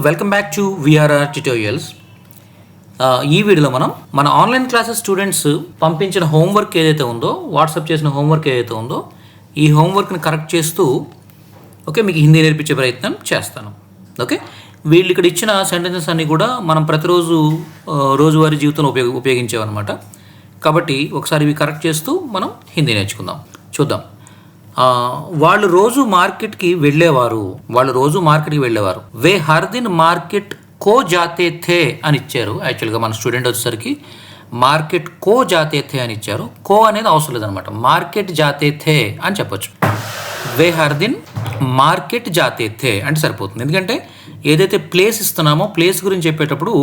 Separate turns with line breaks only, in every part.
Welcome back to VRR tutorials. ఈ వీడియోలో మనం మన ఆన్లైన్ క్లాసెస్ స్టూడెంట్స్ పంపించిన హోంవర్క్ ఏదైతే ఉందో, వాట్సాప్ చేసిన హోంవర్క్ ఏదైతే ఉందో, ఈ హోంవర్క్ని కరెక్ట్ చేస్తూ మీకు హిందీ నేర్పించే ప్రయత్నం చేస్తాను. వీళ్ళు ఇక్కడ ఇచ్చిన సెంటెన్సెస్ అన్నీ కూడా మనం ప్రతిరోజు రోజువారీ జీవితంలో ఉపయోగించేవన్నమాట. కాబట్టి ఒకసారి ఇవి కరెక్ట్ చేస్తూ మనం హిందీ నేర్చుకుందాం. చూద్దాం. వాళ్ళు రోజు మార్కెట్కి వెళ్ళేవారు. వే హర్ దిన్ మార్కెట్ కో జాతే థే అని ఇచ్చారు. యాక్చువల్గా మన స్టూడెంట్ వచ్చేసరికి మార్కెట్ కో జాతే థే అని ఇచ్చారు. కో అనేది అవసరం లేదనమాట, మార్కెట్ జాతే థే అని చెప్పొచ్చు. వే హర్ దిన్ మార్కెట్ జాతే థే అంటే సరిపోతుంది. ఎందుకంటే ఏదైతే ప్లేస్ ఇస్తున్నామో ప్లేస్ గురించి చెప్పేటప్పుడు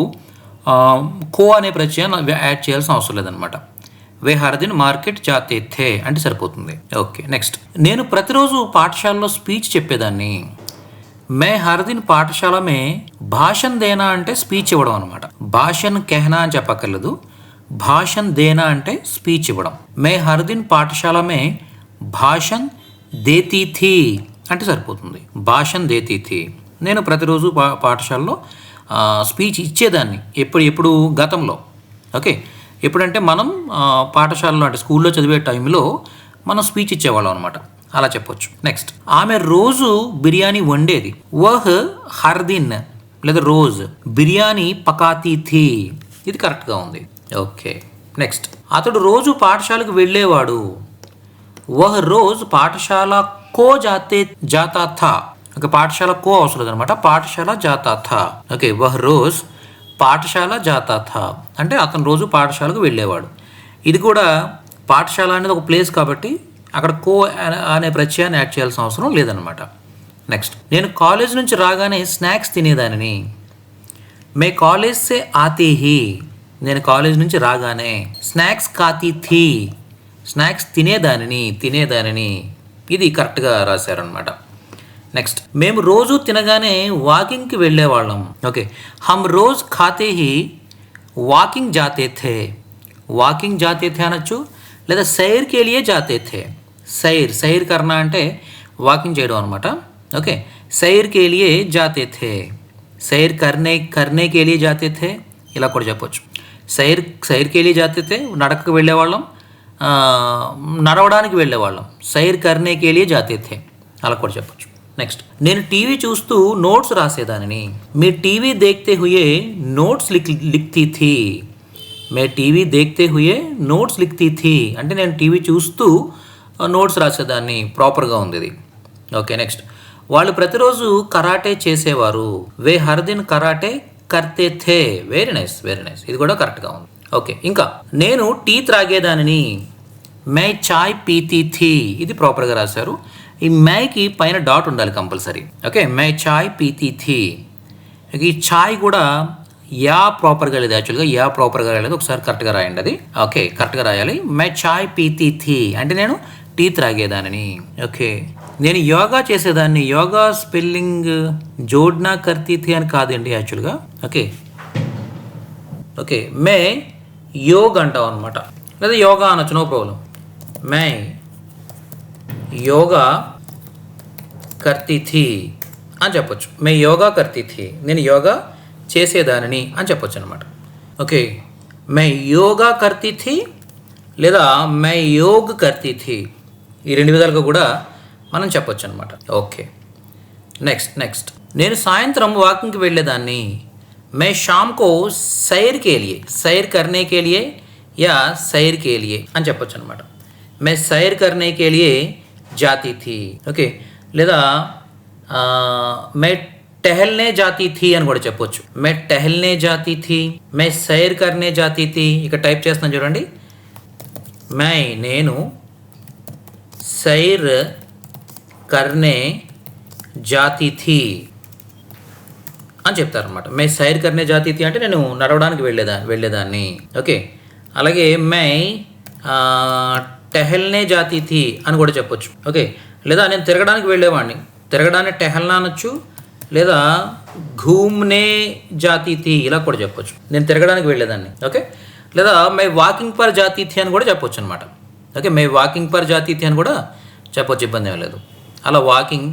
కో అనే ప్రత్యయం యాడ్ చేయాల్సిన అవసరం లేదనమాట. వే హర్ దిన్ మార్కెట్ జాతే థే అంటే సరిపోతుంది. నెక్స్ట్, నేను ప్రతిరోజు పాఠశాలలో స్పీచ్ చెప్పేదాన్ని. మే హర్ దిన్ పాఠశాల మే భాషణ్ దేనా అంటే స్పీచ్ ఇవ్వడం అనమాట. భాషణ్ కెహనా అని చెప్పక్కర్లేదు, భాషణ్ దేనా అంటే స్పీచ్ ఇవ్వడం. మే హర్ దిన్ పాఠశాల మే భాషణ్ దేతీ థీ అంటే సరిపోతుంది. భాషణ్ దేతీ థీ. నేను ప్రతిరోజు పాఠశాలలో స్పీచ్ ఇచ్చేదాన్ని. ఎప్పుడు గతంలో. ఎప్పుడంటే మనం పాఠశాలలో అంటే స్కూల్లో చదివే టైంలో మనం స్పీచ్ ఇచ్చేవాళ్ళం అనమాట, అలా చెప్పొచ్చు. నెక్స్ట్, ఆమె రోజు బిర్యానీ వండేది. వహ్ హర్ దిన్ లేదా రోజ్ బిర్యానీ పకాతీ థీ. ఇది కరెక్ట్గా ఉంది. నెక్స్ట్, అతడు రోజు పాఠశాలకు వెళ్ళేవాడు. వహ్ రోజ్ పాఠశాల కో జాతా థా. పాఠశాల కో అవసరం లేదనమాట, పాఠశాల జాతా థా. వహ్ రోజ్ పాఠశాల జాతా థా అంటే అతను రోజు పాఠశాలకు వెళ్ళేవాడు. ఇది కూడా పాఠశాల అనేది ఒక ప్లేస్ కాబట్టి అక్కడ కో అనే ప్రత్యయాన్ని యాడ్ చేయాల్సిన అవసరం లేదనమాట. నెక్స్ట్, నేను కాలేజ్ నుంచి రాగానే స్నాక్స్ తినేదానిని. మే కాలేజ్ సే ఆతే హీ. నేను కాలేజ్ నుంచి రాగానే స్నాక్స్ ఖాతీ థీ. స్నాక్స్ తినేదానిని. ఇది కరెక్ట్గా రాశారనమాట. నెక్స్ట్, మేము రోజు తినగానే వాకింగ్కి వెళ్ళేవాళ్ళం. హమ్ రోజ్ ఖాతే హీ వాకింగ్ జాతే థే. వాకింగ్ జాతే థే అనొచ్చు, లేదా సైర్ కే లియే జాతే థే. సైర్ కర్నా అంటే వాకింగ్ చేయడం అనమాట. సైర్ కే లియే జాతే థే. సైర్ కర్నే కే లియే జాతే థే ఇలా కూడా చెప్పొచ్చు. సైర్ కే లియే జాతే థే నడకకు వెళ్ళేవాళ్ళం, నడవడానికి వెళ్ళేవాళ్ళం. సైర్ కర్నే కే లియే జాతే థే అలా కూడా చెప్పొచ్చు. నెక్స్ట్, నేను టీవీ చూస్తూ నోట్స్ రాసేదానిని. మీ టీవీ దేఖ్తే హుయే నోట్స్ లిఖ్తీ థీ. మే టీవీ దేఖ్తే హుయే నోట్స్ లిఖ్తీ థీ అంటే నేను టీవీ చూస్తూ నోట్స్ రాసేదాన్ని. ప్రాపర్గా ఉంది ఇది. నెక్స్ట్, వాళ్ళు ప్రతిరోజు కరాటే చేసేవారు. వే హర్ దిన్ కరాటే కర్తే థే. Very nice. ఇది కూడా కరెక్ట్గా ఉంది. ఇంకా, నేను టీ త్రాగేదానిని. మే చాయ్ పీతీ థీ. ఇది ప్రాపర్గా రాశారు. ఈ మేకి పైన డాట్ ఉండాలి కంపల్సరీ. మే చాయ్ పీతీ థీ. ఈ చాయ్ కూడా యా ప్రాపర్గా లేదు, యాక్చువల్గా యా ప్రాపర్గా రాయలేదు. ఒకసారి కరెక్ట్గా రాయండి అది. కరెక్ట్గా రాయాలి. మే చాయ్ పీతీ థీ అంటే నేను టీ త్రాగేదానిని. నేను యోగా చేసేదాన్ని. యోగా స్పెల్లింగ్ జోడ్నా కర్తీ థీ అని కాదండి యాక్చువల్గా. మే యోగ్ అంటాం అనమాట, లేదా యోగా అనొచ్చు, నో ప్రాబ్లం. మే యోగా కర్తీ థీ అని చెప్పొచ్చు. మే యోగా కర్తీ థీ, నేను యోగా చేసేదానిని అని చెప్పొచ్చు అనమాట. మే యోగా కర్తీ థీ లేదా మే యోగ్ కర్తీ థీ, ఈ రెండు విధాలుగా కూడా మనం చెప్పొచ్చు అనమాట. నెక్స్ట్, నేను సాయంత్రం వాకింగ్కి వెళ్ళేదాన్ని. మే షామ్ కో సైర్ కే లియే, సైర్ కర్నే కే లియే యా సైర్ కే లియే అని చెప్పొచ్చు అనమాట. మే సైర్ కర్నే కే లియే జాతీ థీ. లేదా మే టెహల్నే జాతీ థీ అని కూడా చెప్పొచ్చు. మే టెహల్నే జాతీ థీ, మే సైర్ కర్నే జాతీ థీ. ఇక టైప్ చేస్తున్నాను చూడండి. నేను సైర్ కర్నే జాతీ థీ అని చెప్తారనమాట. మే సైర్ కర్నే జాతీ థీ అంటే నేను నడవడానికి వెళ్ళేదాన్ని. అలాగే మే టెహల్నే జాతీ థీ అని కూడా చెప్పొచ్చు. లేదా నేను తిరగడానికి వెళ్ళేవాడిని. తిరగడాన్ని టెహల్నా అనొచ్చు, లేదా ఘూమ్నే జాతీ థీ ఇలా కూడా చెప్పొచ్చు. నేను తిరగడానికి వెళ్ళేదాన్ని. లేదా మే వాకింగ్ పర్ జాతీ థీ అని కూడా చెప్పొచ్చు అనమాట. మే వాకింగ్ పర్ జాతీ థీ అని కూడా చెప్పొచ్చు, ఇబ్బంది ఏం లేదు. అలా వాకింగ్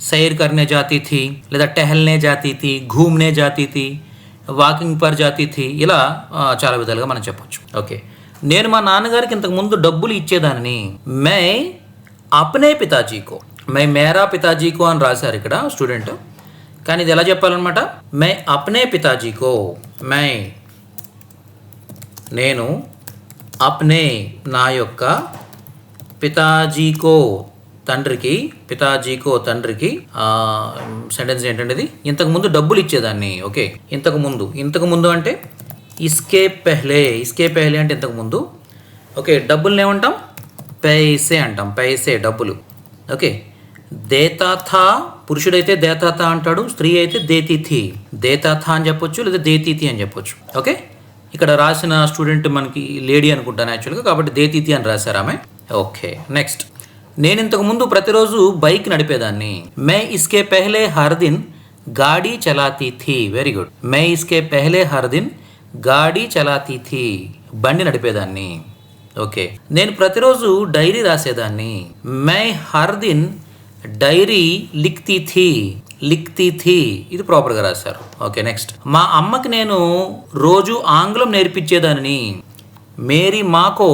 सैर करने जाती थी లేదా टहलने जाती थी, घूमने जाती थी, వాకింగ్ పర్ జాతీ థీ, ఇలా చాలా విధాలుగా మనం చెప్పొచ్చు. ఓకే, నేను మా నాన్నగారికి ఇంతకు ముందు డబ్బులు ఇచ్చేదాన్ని. మై అప్నే పితాజీకో, మై మేరా పితాజీకో అని రాశారు ఇక్కడ స్టూడెంట్. కానీ ఇది ఎలా చెప్పాలన్నమాట? మై అప్నే పితాజీకో, మై నేను, అప్నే నా యొక్క, పితాజీకో తండ్రికి, పితాజీకో తండ్రికి సెంటెన్స్ ఏంటంటే ఇది ఇంతకు ముందు డబ్బులు ఇచ్చేదాన్ని. ఓకే, ఇంతకు ముందు అంటే ఇస్కే పెహ్లే అంటే ఇంతకు ముందు. ఓకే, డబ్బుల్ని ఏమంటాం? పైసే అంటాం, పైసే డబ్బులు. ఓకే, దేతాథా పురుషుడైతే దేతాథా అంటాడు, స్త్రీ అయితే దేతీథి, దేతాథా అని చెప్పొచ్చు లేదా దేతీతి అని చెప్పొచ్చు. ఓకే, ఇక్కడ రాసిన స్టూడెంట్ మనకి లేడీ అనుకుంటాను యాక్చువల్గా, కాబట్టి దేతీతి అని రాశారు ఆమె. ఓకే, నెక్స్ట్, నేను ఇంతకు ముందు ప్రతిరోజు బైక్ నడిపేదాన్ని. మై ఇస్కే పెహ్లే హర్ దిన్ గాడీ చలాతీ థీ. Very good. మై ఇస్కే పెహ్లే హర్ దిన్ గాడీ చలాతీ థీ, బండి నడిపేదాన్ని. ఓకే, నేను ప్రతిరోజు డైరీ రాసేదాన్ని. మై హర్ దిన్ డైరీ లిఖ్తీ థీ, ఇది ప్రాపర్గా రాశారు. ఓకే, నెక్స్ట్, మా అమ్మకి నేను రోజు ఆంగ్లం నేర్పించేదాన్ని. మేరీ మాకో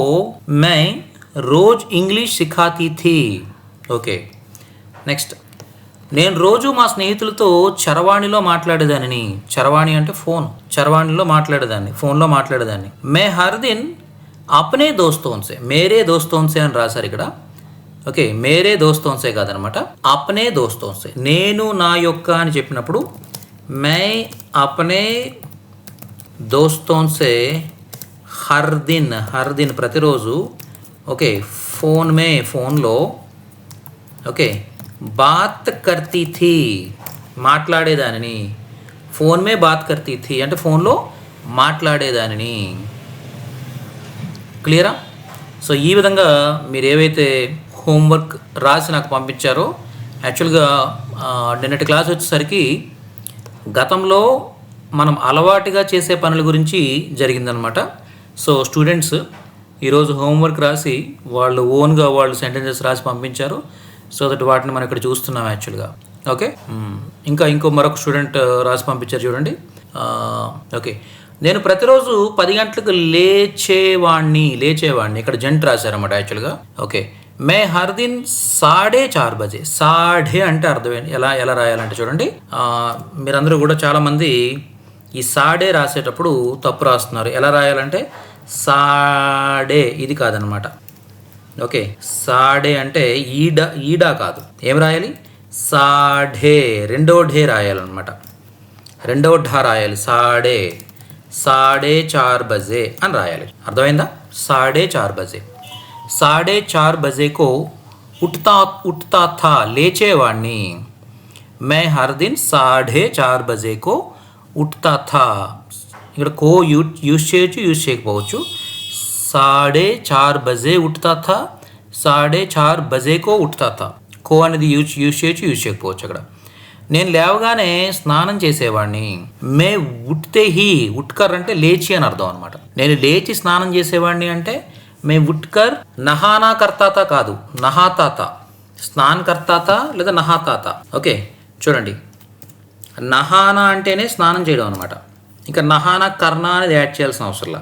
మై రోజ్ ఇంగ్లీష్ సిఖాతీ థీ. ఓకే, నెక్స్ట్, నేను రోజు మా స్నేహితులతో చరవాణిలో మాట్లాడేదాన్ని. చరవాణి అంటే ఫోన్, చరవాణిలో మాట్లాడేదాన్ని, ఫోన్లో మాట్లాడేదాన్ని. మే హర్ దిన్ అప్నే దోస్తోన్సే, మేరే దోస్తోన్సే అని రాశారు ఇక్కడ. ఓకే, మేరే దోస్తోన్సే కాదనమాట, అప్నే దోస్తోన్సే. నేను నా యొక్క అని చెప్పినప్పుడు మే అప్నే దోస్తోన్సే హర్ దిన్ ప్రతిరోజు. ఓకే, ఫోన్లో ఓకే బాత్ కర్తీ థీ, మాట్లాడేదానిని. ఫోన్ మే బాత్ కర్తీ థీ అంటే ఫోన్లో మాట్లాడేదానిని. క్లియరా? సో ఈ విధంగా మీరు ఏవైతే హోంవర్క్ రాసి నాకు పంపించారో, యాక్చువల్గా నిన్నటి క్లాస్ వచ్చేసరికి గతంలో మనం అలవాటుగా చేసే పనుల గురించి జరిగిందనమాట. సో స్టూడెంట్స్ ఈరోజు హోంవర్క్ రాసి వాళ్ళు ఓన్గా వాళ్ళు సెంటెన్సెస్ రాసి పంపించారు. సో దట్ వాటిని మనం ఇక్కడ చూస్తున్నాం యాక్చువల్గా. ఓకే, ఇంకో మరొక స్టూడెంట్ రాసి పంపించారు చూడండి. ఓకే, నేను ప్రతిరోజు 10 గంటలకు లేచేవాడిని. ఇక్కడ జంట్ రాశారన్నమాట యాక్చువల్గా. ఓకే, మే హర్ దిన్ 4:30 బజే. సాఢే అంటే అర్థమైంది. ఎలా రాయాలంటే చూడండి, మీరందరూ కూడా చాలామంది ఈ సాడే రాసేటప్పుడు తప్పు రాస్తున్నారు. ఎలా రాయాలంటే సాడే, ఇది కాదనమాట. ఓకే, సాడే అంటే ఈడా కాదు. ఏం రాయాలి? సాఢే, రెండో ఢే రాయాలన్నమాట, రెండవ ఢా రాయాలి. 4:30 బజే అని రాయాలి. అర్థమైందా? 4:30 బజే. 4:30 బజేకో ఉఠతా థా, లేచేవాడిని. మే హర్ దిన్ 4:30 బజేకో ఉఠతా థా. ఇక్కడ కో యూజ్ చేయొచ్చు, యూజ్ చేయకపోవచ్చు. 4:30 బజే ఉఠతా థా, 4:30 బజేకో ఉఠతా థా. కో అనేది యూజ్ చేయొచ్చు, యూజ్ చేయకపోవచ్చు. అక్కడ నేను లేవగానే స్నానం చేసేవాడిని. మే ఉట్తే హీ, ఉట్కర్ అంటే లేచి అని అర్థం అనమాట. నేను లేచి స్నానం చేసేవాడిని అంటే మే ఉట్కర్ నహానా కర్తాత కాదు, నహాతాత. స్నాన్ కర్తాత లేదా నహాతాత. ఓకే, చూడండి, నహానా అంటేనే స్నానం చేయడం అనమాట. ఇంకా నహానా కర్ణ అనేది యాడ్ చేయాల్సిన అవసరంలా.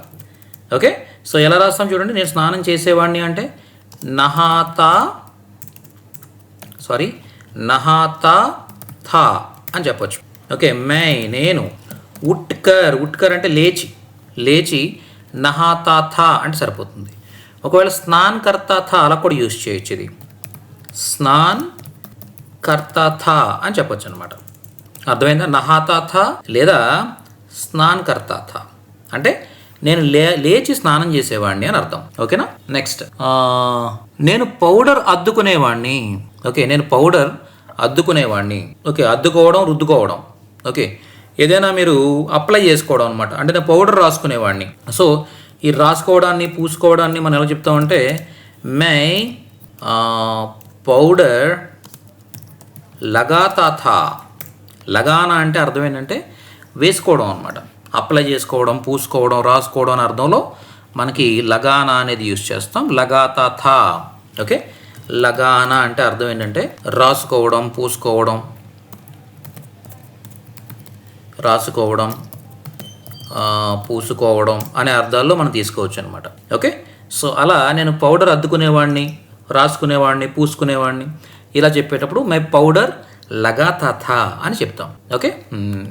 ఓకే, సో ఎలా రాస్తాం చూడండి. నేను స్నానం చేసేవాడిని అంటే నహాతా థా అని చెప్పొచ్చు. ఓకే, నేను ఉట్కర్ అంటే లేచి నహాతా థా అంటే సరిపోతుంది. ఒకవేళ స్నాన్ కర్తా థా అలా కూడా యూజ్ చేయొచ్చు. ఇది స్నాన్ కర్తా థా అని చెప్పొచ్చు అనమాట. అర్థమైందా? నహాతా థా లేదా స్నాన్ కర్తా థా అంటే నేను లేచి స్నానం చేసేవాడిని అని అర్థం. ఓకేనా? నెక్స్ట్, నేను పౌడర్ అద్దుకునేవాడిని. ఓకే, నేను పౌడర్ అద్దుకునేవాడిని. ఓకే, అద్దుకోవడం, రుద్దుకోవడం. ఓకే, ఏదైనా మీరు అప్లై చేసుకోవడం అనమాట. అంటే నేను పౌడర్ రాసుకునేవాడిని. సో ఈ రాసుకోవడాన్ని, పూసుకోవడాన్ని మనం ఎలా చెప్తామంటే మే పౌడర్ లగాతా థా. లగానా అంటే అర్థం ఏంటంటే వేసుకోవడం అనమాట. అప్లై చేసుకోవడం, పూసుకోవడం, రాసుకోవడం అనే అర్థంలో మనకి లగానా అనేది యూజ్ చేస్తాం. లగాతా థా. ఓకే, లగాన అంటే అర్థం ఏంటంటే రాసుకోవడం, పూసుకోవడం, పూసుకోవడం అనే అర్థాల్లో మనం తీసుకోవచ్చు అనమాట. ఓకే, సో అలా నేను పౌడర్ అద్దుకునేవాడిని, రాసుకునేవాడిని, పూసుకునేవాడిని ఇలా చెప్పేటప్పుడు మై పౌడర్ లగాతా థా అని చెప్తాం. ఓకే,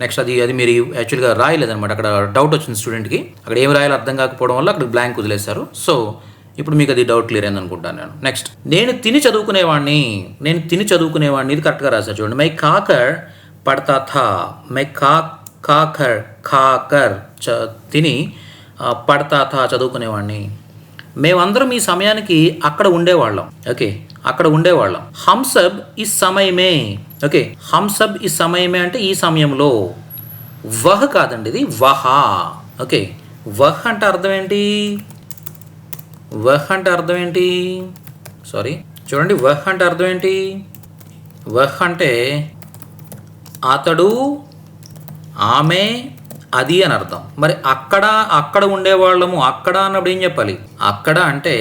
నెక్స్ట్ అది మీరు యాక్చువల్గా రాయలేదనమాట. అక్కడ డౌట్ వచ్చింది స్టూడెంట్కి, అక్కడ ఏం రాయాలో అర్థం కాకపోవడం వల్ల అక్కడ బ్లాంక్ వదిలేశారు. సో ఇప్పుడు మీకు అది డౌట్ క్లియర్ అయింది అనుకుంటాను నేను. నెక్స్ట్ నేను తిని చదువుకునేవాడిని, ఇది కరెక్ట్గా రాశారు చూడండి. మై కాకర్ పడతా థా, మై కాకర్ తిని పడతా థా చదువుకునేవాడిని. మేమందరం ఈ సమయానికి అక్కడ ఉండేవాళ్ళం. ఓకే, అక్కడ ఉండేవాళ్ళం. హంసబ్ ఈ సమయమే. ఓకే, హంసబ్ ఈ సమయమే అంటే ఈ సమయంలో. వహ్ కాదండి, ఇది వహా. ఓకే, వహ్ అంటే అర్థం ఏంటి? సారీ చూడండి, వహ్ అంటే అర్థం ఏంటి? వహ్ అంటే అతడు, ఆమె, అది అని అర్థం. మరి అక్కడ ఉండేవాళ్ళము, అక్కడ అన్నప్పుడు ఏం చెప్పాలి? అక్కడ అంటే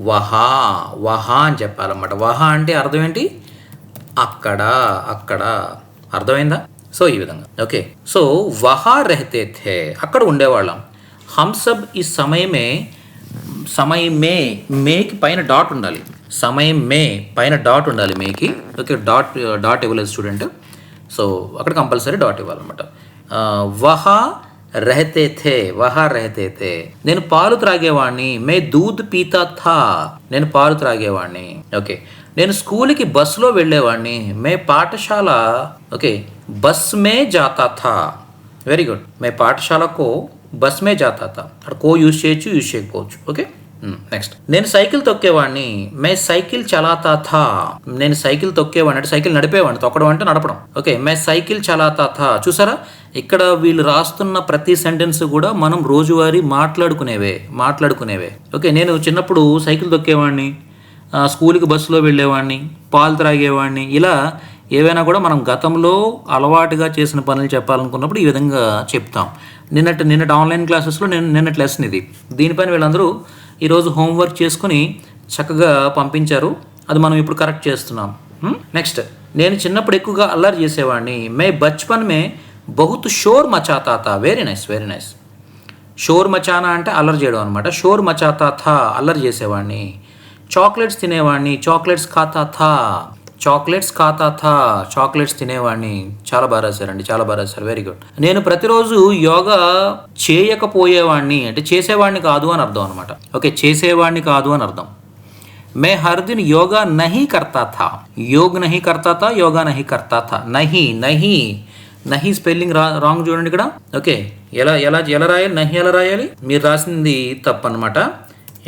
వహా అని చెప్పాలన్నమాట. వహా అంటే అర్థం ఏంటి? అక్కడ అర్థమైందా? సో ఈ విధంగా. ఓకే, సో వహా రహతే థే, అక్కడ ఉండేవాళ్ళం. హంసబ్ ఈ సమయమే మేకి పైన డాట్ ఉండాలి. సమయమే పైన డాట్ ఉండాలి మేకి. ఓకే, డాట్ ఇవ్వలేదు స్టూడెంట్, సో అక్కడ కంపల్సరీ డాట్ ఇవ్వాలన్నమాట. వహా రహతే థే, నేను పాలు త్రాగేవాడిని. మే దూద్ పీతా థా, నేను పాలు త్రాగేవాడిని. ఓకే, నేను స్కూల్కి బస్సులో వెళ్ళేవాడిని. మే పాఠశాల, ఓకే, బస్ మే జాతా థా. వెరీ గుడ్, మే పాఠశాలకు బస్ మే జాతా థా. అక్కడ కో యూజ్ చేయొచ్చు, యూజ్ చేయకపోవచ్చు. ఓకే, నెక్స్ట్ నేను సైకిల్ తొక్కేవాడిని. మే సైకిల్ చలాతా థా, నేను సైకిల్ తొక్కేవాడిని అంటే సైకిల్ నడిపేవాడిని. తొక్కడం అంటే నడపడం. ఓకే, మే సైకిల్ చలాతా థా. చూసారా, ఇక్కడ వీళ్ళు రాస్తున్న ప్రతి సెంటెన్స్ కూడా మనం రోజువారీ మాట్లాడుకునేవే. ఓకే, నేను చిన్నప్పుడు సైకిల్ తొక్కేవాడిని, స్కూల్కి బస్సులో వెళ్ళేవాడిని, పాలు త్రాగేవాడిని. ఇలా ఏవైనా కూడా మనం గతంలో అలవాటుగా చేసిన పనులు చెప్పాలనుకున్నప్పుడు ఈ విధంగా చెప్తాం. నిన్నటి ఆన్లైన్ క్లాసెస్లో నిన్నటి లెసన్ ఇది. దీనిపైన వీళ్ళందరూ ఈరోజు హోంవర్క్ చేసుకుని చక్కగా పంపించారు. అది మనం ఇప్పుడు కరెక్ట్ చేస్తున్నాం. నెక్స్ట్ నేను చిన్నప్పుడు ఎక్కువగా అల్లరి చేసేవాడిని. మే బచ్పన్ మే బహుత్ షోర్ మచాతా థా. Very nice. షోర్ మచానా అంటే అల్లరి చేయడం అనమాట. షోర్ మచాతా థా, అల్లరి చేసేవాడిని. చాక్లెట్స్ తినేవాడిని. చాక్లెట్స్ ఖాతా థా, చాక్లెట్స్ తినేవాడిని. చాలా బాగా రాశారు. Very good. నేను ప్రతిరోజు యోగా చేయకపోయేవాడిని అంటే చేసేవాడిని కాదు అని అర్థం అనమాట. ఓకే, చేసేవాడిని కాదు అని అర్థం. మే హర్ దిన్ యోగా నహీ కర్తా థా, యోగా నహీ కర్తా థా. నహీ స్పెల్లింగ్ రాంగ్ చూడండి ఇక్కడ. ఓకే, ఎలా రాయాలి? నహీ ఎలా రాయాలి? మీరు రాసింది తప్పు అనమాట.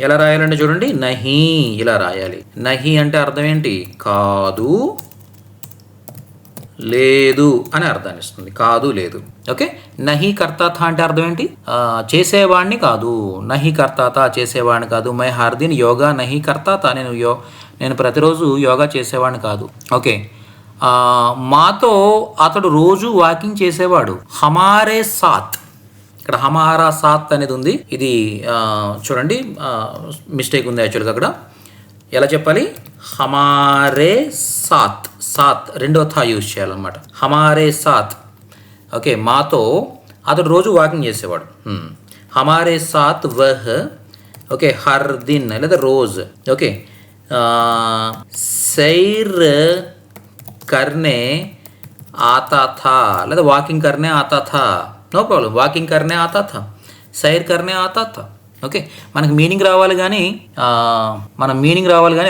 ఎలా రాయాలంటే చూడండి, నహీ ఇలా రాయాలి. నహీ అంటే అర్థం ఏంటి? కాదు, లేదు అని అర్థాన్ని ఇస్తుంది. కాదు, లేదు. ఓకే, నహీ కర్తా థా అంటే అర్థం ఏంటి? చేసేవాడిని కాదు. నహీ కర్తా థా, చేసేవాడిని కాదు. మై హర్ దిన్ యోగా నహీ కర్తా థా, నేను ప్రతిరోజు యోగా చేసేవాడిని కాదు. ఓకే, మాతో అతడు రోజు వాకింగ్ చేసేవాడు. హమారే సాత్, ఇక్కడ హమారా సాత్ అనేది ఉంది. ఇది చూడండి, మిస్టేక్ ఉంది యాక్చువల్గా. అక్కడ ఎలా చెప్పాలి? హమారే సాత్ రెండో థా యూజ్ చేయాలన్నమాట. హమారే సాత్. ఓకే, మాతో అతడు రోజు వాకింగ్ చేసేవాడు. హమారే సాత్ వహ్, ఓకే, హర్ దిన్ లేదా రోజ్. ఓకే, సైర్ కర్నే ఆతా థా లేదా వాకింగ్ కర్నే ఆతా థా. నో ప్రాబ్లం, వాకింగ్ కర్నే ఆతా థా, సైర్ కర్నే ఆతా థా. ఓకే, మనకి మీనింగ్ రావాలి కానీ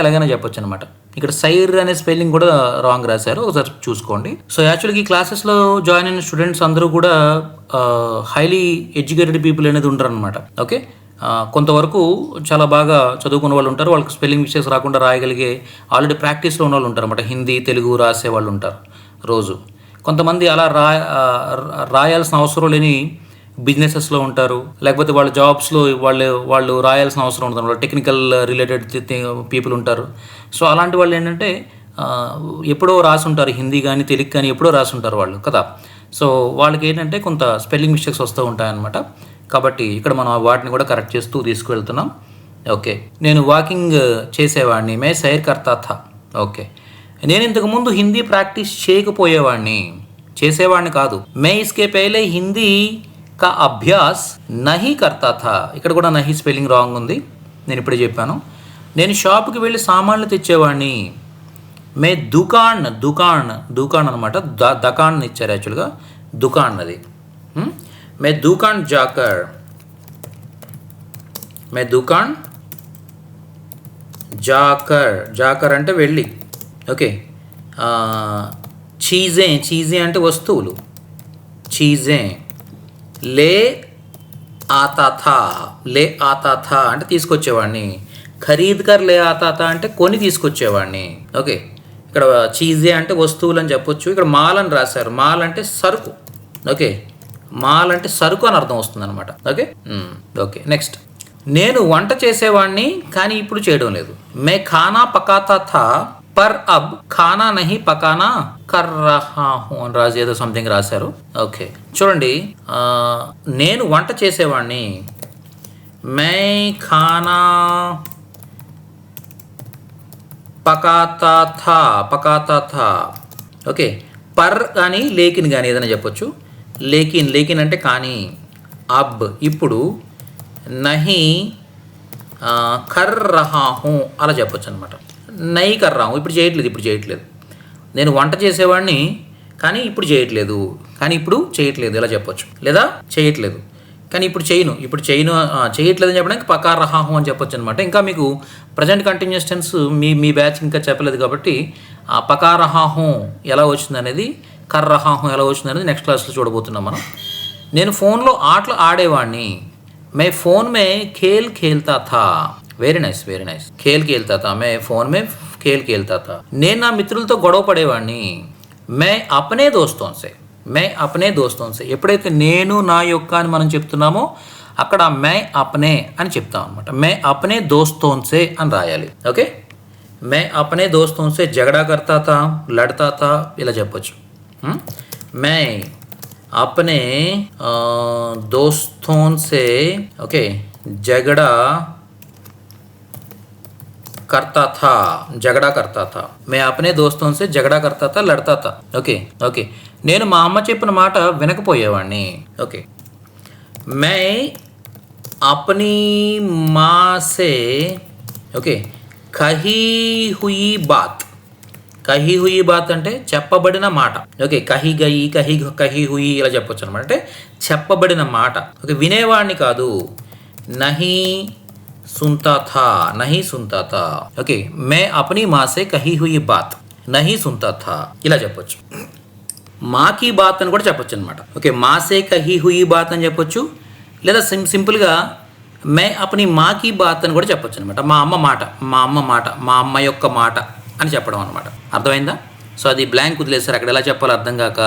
ఎలాగైనా చెప్పొచ్చు అనమాట. ఇక్కడ సైర్ అనే స్పెల్లింగ్ కూడా రాంగ్ రాశారు, ఒకసారి చూసుకోండి. సో యాక్చువల్గా ఈ క్లాసెస్లో జాయిన్ అయిన స్టూడెంట్స్ అందరూ కూడా హైలీ ఎడ్యుకేటెడ్ పీపుల్ అనేది ఉంటారు అనమాట. ఓకే, కొంతవరకు చాలా బాగా చదువుకున్న వాళ్ళు ఉంటారు, వాళ్ళకి స్పెల్లింగ్ మిస్టేక్స్ రాకుండా రాయగలిగే ఆల్రెడీ ప్రాక్టీస్లో ఉన్న వాళ్ళు ఉంటారు అనమాట. హిందీ, తెలుగు రాసే వాళ్ళు ఉంటారు రోజు. కొంతమంది అలా రాయాల్సిన అవసరం లేని బిజినెసెస్లో ఉంటారు, లేకపోతే వాళ్ళ జాబ్స్లో వాళ్ళు రాయాల్సిన అవసరం ఉంటుంది. టెక్నికల్ రిలేటెడ్ పీపుల్ ఉంటారు. సో అలాంటి వాళ్ళు ఏంటంటే ఎప్పుడో రాసి ఉంటారు, హిందీ కానీ తెలుగు కానీ ఎప్పుడో రాసి ఉంటారు వాళ్ళు కదా. సో వాళ్ళకి ఏంటంటే కొంత స్పెల్లింగ్ మిస్టేక్స్ వస్తూ ఉంటాయన్నమాట. కాబట్టి ఇక్కడ మనం వాటిని కూడా కరెక్ట్ చేస్తూ తీసుకువెళ్తున్నాం. ఓకే. నేను వాకింగ్ చేసేవాడిని. మే సైర్ కర్తా థా. ఓకే. నేను ఇంతకుముందు హిందీ ప్రాక్టీస్ చేయకపోయేవాడిని, చేసేవాడిని కాదు. మే ఇస్కే పహలే హిందీ కా అభ్యాస్ నహీ కర్తా థా. ఇక్కడ కూడా నహీ స్పెల్లింగ్ రాంగ్ ఉంది, నేను ఇప్పుడే చెప్పాను. నేను షాప్కి వెళ్ళి సామాన్లు తెచ్చేవాడిని. మే దుకాణ్ అనమాట, దకాన్ ఇచ్చారు యాక్చువల్గా, దుకాణ్ అది. మే దుకాణ్ జాకర్ అంటే వెళ్ళి. ఓకే. చీజే అంటే వస్తువులు, చీజే. లే ఆతా థా అంటే తీసుకొచ్చేవాడిని. ఖరీద్ కర్ లే ఆతా థా అంటే కొని తీసుకొచ్చేవాడిని. ఓకే. ఇక్కడ చీజే అంటే వస్తువులు అని చెప్పొచ్చు. ఇక్కడ మాల్ అని రాశారు, మాల్ అంటే సరుకు. ఓకే, మాల్ అంటే సరుకు అని అర్థం వస్తుంది అనమాట. ఓకే. Okay, next. నేను వంట చేసేవాడిని కానీ ఇప్పుడు చేయడం లేదు. మే ఖానా పకాతా థా పర్ అబ్ ఖానా నహీ పకానా కర్ రహా హూ అని రాసి ఏదో సంథింగ్ రాశారు. ఓకే, చూడండి. నేను వంట చేసేవాడిని. మే ఖానా పకాతా థా. ఓకే, పర్ కానీ లేకిన్ కానీ ఏదైనా చెప్పొచ్చు. లేకిన్ అంటే కానీ. అబ్ ఇప్పుడు. నహీ కర్ రహా హూ అలా చెప్పొచ్చు అనమాట. నహీ కర్ రహా హూ ఇప్పుడు చేయట్లేదు. నేను వంట చేసేవాడిని కానీ ఇప్పుడు చేయట్లేదు ఇలా చెప్పొచ్చు. లేదా చేయట్లేదు కానీ ఇప్పుడు చేయట్లేదు అని చెప్పడానికి పకా రహా హూ అని చెప్పొచ్చు అనమాట. ఇంకా మీకు ప్రజెంట్ కంటిన్యూస్ టెన్స్ మీ బ్యాచ్ ఇంకా చెప్పలేదు కాబట్టి ఆ పకా రహా హూ ఎలా వచ్చింది అనేది, కర్ రహా హూ ఎలా వచ్చింది అనేది నెక్స్ట్ క్లాస్లో చూడబోతున్నాం మనం. నేను ఫోన్లో ఆటలు ఆడేవాడిని. మే ఫోన్ మే ఖేల్ ఖేల్తా థా. Very nice. ఖేల్ ఖేల్తా థా. మే ఫోన్ మే ఖేల్ ఖేల్తా థా. నేను నా మిత్రులతో గొడవ పడేవాడిని. మే అప్నే దోస్తోన్ సే. ఎప్పుడైతే నేను నా యొక్క అని మనం చెప్తున్నామో అక్కడ మే అప్నే అని చెప్తాం అనమాట. మే అప్నే దోస్తోన్ సే అని రాయాలి. ఓకే. మే అప్నే దోస్తోన్ సే జగడా కర్తా థా, లడతా థా ఇలా చెప్పొచ్చు. మే अपने दोस्तों से ओके झगड़ा करता था. मैं अपने दोस्तों से झगड़ा करता था, लड़ता था. ఓకే. నేను మా అమ్మ చెప్పిన మాట వినకపోయేవాడిని. ఓకే. मैं अपनी माँ से ఓకే कही हुई बात అంటే చెప్పబడిన మాట. ఓకే, కహీ హుయి ఇలా చెప్పొచ్చు అనమాట. అంటే చెప్పబడిన మాట. ఓకే, వినేవాడిని కాదు. నహీ సున్తా థా. ఓకే, మే అప్నీ మా సే కహీ హుయి బాత్ నహీ సున్తా థా ఇలా చెప్పొచ్చు. మాకి బాత్ అని కూడా చెప్పొచ్చు అనమాట. ఓకే, మా సే కహీ హుయి బాత్ అని చెప్పొచ్చు. లేదా సింపుల్గా మే అప్నీ మాకి బాత్ అని కూడా చెప్పొచ్చు అనమాట. మా అమ్మ యొక్క మాట అని చెప్పడం అనమాట. అర్థమైందా? సో అది బ్లాంక్ వదిలేశారు. అక్కడ ఎలా చెప్పాలో అర్థం కాక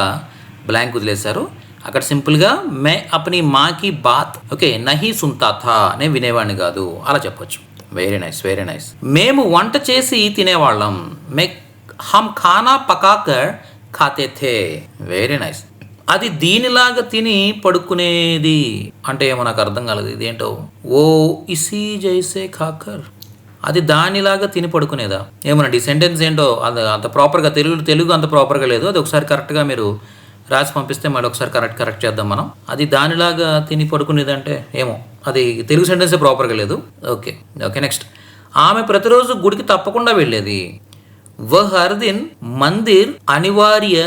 బ్లాంక్ వదిలేశారు. అక్కడ సింపుల్గా మే అప్నీ మాకి బాత్ ఓకే నహీ సున్తా థా, నేను వినేవాడిని కాదు అలా చెప్పొచ్చు. Very nice. మేము వంట చేసి తినేవాళ్ళం. హమ్ ఖానా పకాకర్ ఖాతే థే. Very nice. అది దీనిలాగా తిని పడుకునేది అంటే ఏమో నాకు అర్థం కాలేదు. ఇదేంటో ఓ ఇసీ జైసే ఖాకర్, అది దానిలాగా తిని పడుకునేదా ఏమోనండి. సెంటెన్స్ ఏంటో అంత ప్రాపర్గా తెలుగు అంత ప్రాపర్గా లేదు. అది ఒకసారి కరెక్ట్గా మీరు రాసి పంపిస్తే మళ్ళీ ఒకసారి కరెక్ట్ చేద్దాం మనం. అది దానిలాగా తిని పడుకునేదంటే ఏమో, అది తెలుగు సెంటెన్సే ప్రాపర్గా లేదు. ఓకే. నెక్స్ట్. ఆమె ప్రతిరోజు గుడికి తప్పకుండా వెళ్ళేది. వహ్ హర్ దిన్ మందిర్ అనివార్య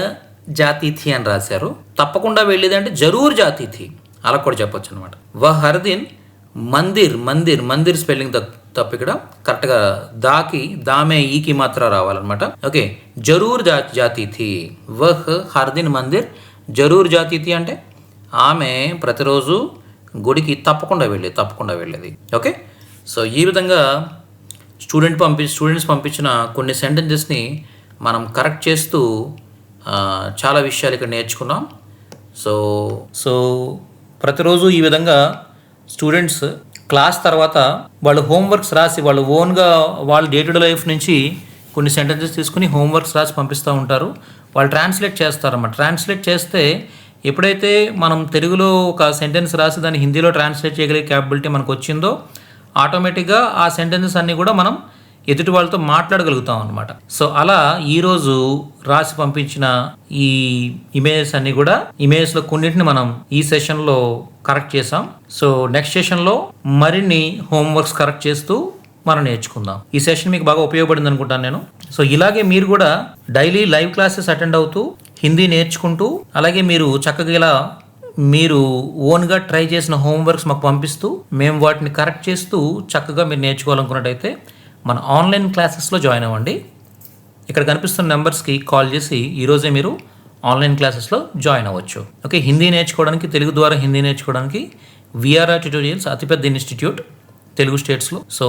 జాతీ థీ అని రాశారు. తప్పకుండా వెళ్ళేది అంటే జరూర్ జాతీ థీ అలా కూడా చెప్పొచ్చు అనమాట. వహ్ హర్ దిన్ మందిర్ స్పెల్లింగ్ తప్పు ఇక్కడ. కరెక్ట్గా దామే ఈకి మాత్ర రావాలన్నమాట. ఓకే, జరూర్ జాతీ థీ. వహ్ హర్ దిన్ మందిర్ జరూర్ జాతీ థీ అంటే ఆమె ప్రతిరోజు గుడికి తప్పకుండా వెళ్ళేది. ఓకే, సో ఈ విధంగా స్టూడెంట్స్ పంపించిన కొన్ని సెంటెన్సెస్ని మనం కరెక్ట్ చేస్తూ చాలా విషయాలు ఇక్కడ నేర్చుకున్నాం. సో ప్రతిరోజు ఈ విధంగా స్టూడెంట్స్ క్లాస్ తర్వాత వాళ్ళు హోంవర్క్స్ రాసి వాళ్ళు ఓన్గా వాళ్ళ డే టు డే లైఫ్ నుంచి కొన్ని సెంటెన్సెస్ తీసుకుని హోంవర్క్స్ రాసి పంపిస్తూ ఉంటారు. వాళ్ళు ట్రాన్స్లేట్ చేస్తారన్నమాట. ట్రాన్స్లేట్ చేస్తే ఎప్పుడైతే మనం తెలుగులో ఒక సెంటెన్స్ రాసి దాన్ని హిందీలో ట్రాన్స్లేట్ చేయగలిగే క్యాపబిలిటీ మనకు వచ్చిందో ఆటోమేటిక్గా ఆ సెంటెన్సెస్ అన్నీ కూడా మనం ఎదుటి వాళ్ళతో మాట్లాడగలుగుతాం అనమాట. సో అలా ఈరోజు రాసి పంపించిన ఈ ఇమేజెస్ అన్ని కూడా ఇమేజెస్లో కొన్నింటిని మనం ఈ సెషన్లో కరెక్ట్ చేసాం. సో నెక్స్ట్ సెషన్లో మరిన్ని హోంవర్క్స్ కరెక్ట్ చేస్తూ మనం నేర్చుకుందాం. ఈ సెషన్ మీకు బాగా ఉపయోగపడింది అనుకుంటాను నేను. సో ఇలాగే మీరు కూడా డైలీ లైవ్ క్లాసెస్ అటెండ్ అవుతూ హిందీ నేర్చుకుంటూ, అలాగే మీరు చక్కగా ఇలా మీరు ఓన్గా ట్రై చేసిన హోంవర్క్స్ మాకు పంపిస్తూ మేము వాటిని కరెక్ట్ చేస్తూ చక్కగా మీరు నేర్చుకోవాలనుకున్నట్టయితే మన ఆన్లైన్ క్లాసెస్లో జాయిన్ అవ్వండి. ఇక్కడ కనిపిస్తున్న నెంబర్స్కి కాల్ చేసి ఈరోజే మీరు ఆన్లైన్ క్లాసెస్లో జాయిన్ అవ్వచ్చు. ఓకే, హిందీ నేర్చుకోవడానికి, తెలుగు ద్వారా హిందీ నేర్చుకోవడానికి విఆర్ఆర్ ట్యుటోరియల్స్ అతిపెద్ద ఇన్స్టిట్యూట్ తెలుగు స్టేట్స్లో. సో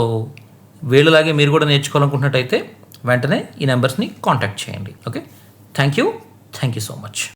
వీళ్ళలాగే మీరు కూడా నేర్చుకోవాలనుకుంటున్నట్టయితే వెంటనే ఈ నెంబర్స్ని కాంటాక్ట్ చేయండి. Okay, thank you so much.